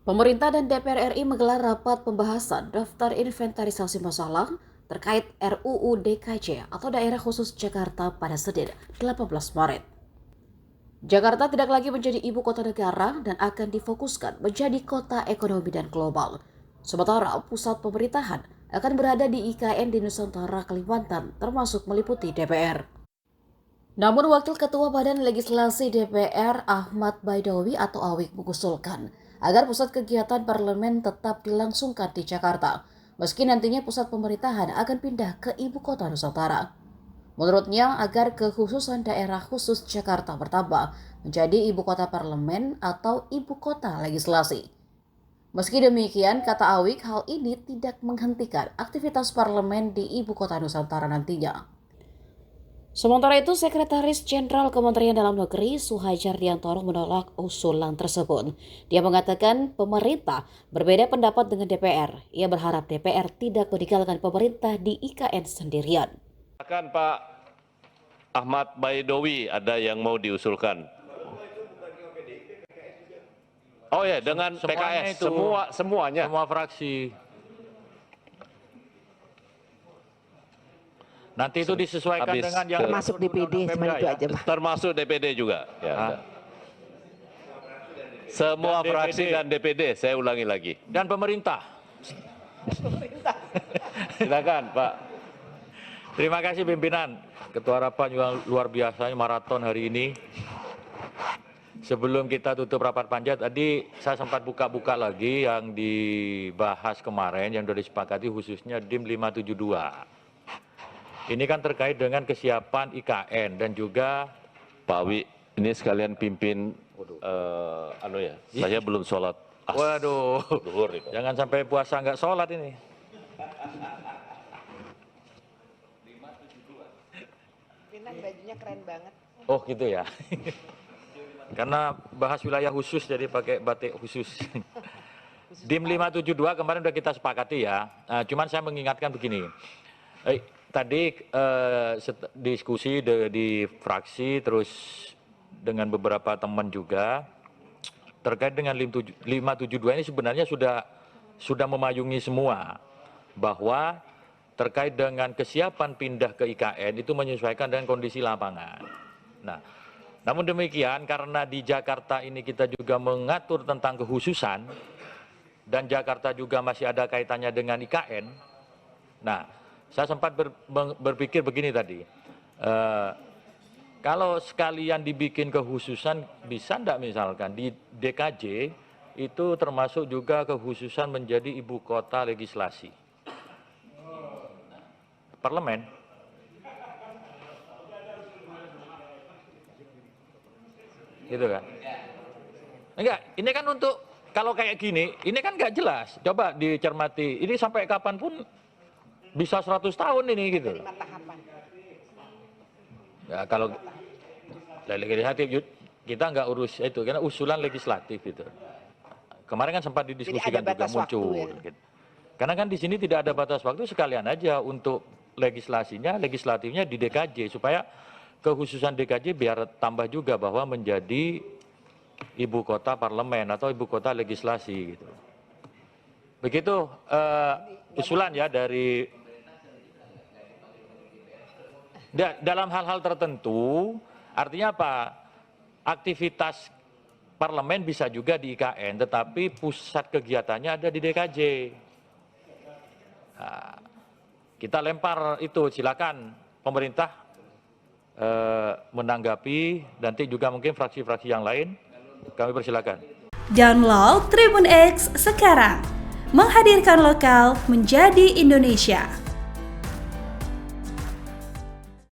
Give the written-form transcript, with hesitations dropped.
Pemerintah dan DPR RI menggelar rapat pembahasan daftar inventarisasi masalah terkait RUU DKJ atau Daerah Khusus Jakarta pada Senin 18 Maret. Jakarta tidak lagi menjadi ibu kota negara dan akan difokuskan menjadi kota ekonomi dan global. Sementara pusat pemerintahan akan berada di IKN di Nusantara, Kalimantan, termasuk meliputi DPR. Namun Wakil Ketua Badan Legislasi DPR Ahmad Baidowi atau Awik mengusulkan agar pusat kegiatan parlemen tetap dilangsungkan di Jakarta, meski nantinya pusat pemerintahan akan pindah ke ibu kota Nusantara. Menurutnya, agar kekhususan daerah khusus Jakarta bertambah menjadi ibu kota parlemen atau ibu kota legislasi. Meski demikian, kata Awik, hal ini tidak menghentikan aktivitas parlemen di ibu kota Nusantara nantinya. Sementara itu, Sekretaris Jenderal Kementerian Dalam Negeri Suhajar Diantoro menolak usulan tersebut. Dia mengatakan pemerintah berbeda pendapat dengan DPR. Ia berharap DPR tidak meninggalkan pemerintah di IKN sendirian. Silakan Pak Ahmad Baidowi, ada yang mau diusulkan. Oh ya, dengan PKS, semuanya. Semua fraksi. Nanti itu disesuaikan dengan yang termasuk DPD, cuma itu aja, Pak. Termasuk DPD juga. Ya, semua dan fraksi dan DPD, saya ulangi lagi. Dan pemerintah. Silakan Pak. Terima kasih pimpinan. Ketua Rapat juga luar biasa maraton hari ini. Sebelum kita tutup rapat panjat, tadi saya sempat buka-buka lagi yang dibahas kemarin, yang sudah disepakati khususnya DIM 572. Ini kan terkait dengan kesiapan IKN dan juga Pak Wi, ini sekalian pimpin, saya belum sholat. Waduh, jangan sampai puasa nggak sholat ini. Pimpinan bajunya keren banget. Oh gitu ya. Karena bahas wilayah khusus jadi pakai batik khusus. DIM 572 kemarin sudah kita sepakati ya. Cuman saya mengingatkan begini. Tadi diskusi di fraksi terus dengan beberapa teman juga terkait dengan 572 ini sebenarnya sudah memayungi semua bahwa terkait dengan kesiapan pindah ke IKN itu menyesuaikan dengan kondisi lapangan. Nah, namun demikian karena di Jakarta ini kita juga mengatur tentang kekhususan dan Jakarta juga masih ada kaitannya dengan IKN. Nah, saya sempat berpikir begini tadi, kalau sekalian dibikin kekhususan bisa enggak misalkan di DKJ itu termasuk juga kekhususan menjadi ibu kota legislasi. Parlemen. Gitu kan? Enggak, ini kan untuk, kalau kayak gini, ini kan enggak jelas. Coba dicermati, ini sampai kapanpun bisa 100 tahun ini gitu. Ya, kalau legislatif kita nggak urus itu karena usulan legislatif itu. Kemarin kan sempat didiskusikan juga muncul. Ya? Gitu. Karena kan di sini tidak ada batas waktu, sekalian aja untuk legislatifnya di DKJ supaya kekhususan DKJ biar tambah juga bahwa menjadi ibu kota parlemen atau ibu kota legislasi gitu. Begitu usulan ya dari dalam hal-hal tertentu, artinya apa? Aktivitas parlemen bisa juga di IKN, tetapi pusat kegiatannya ada di DKJ. Nah, kita lempar itu, silakan pemerintah menanggapi, nanti juga mungkin fraksi-fraksi yang lain, kami persilakan. Download Tribun X sekarang, menghadirkan lokal menjadi Indonesia.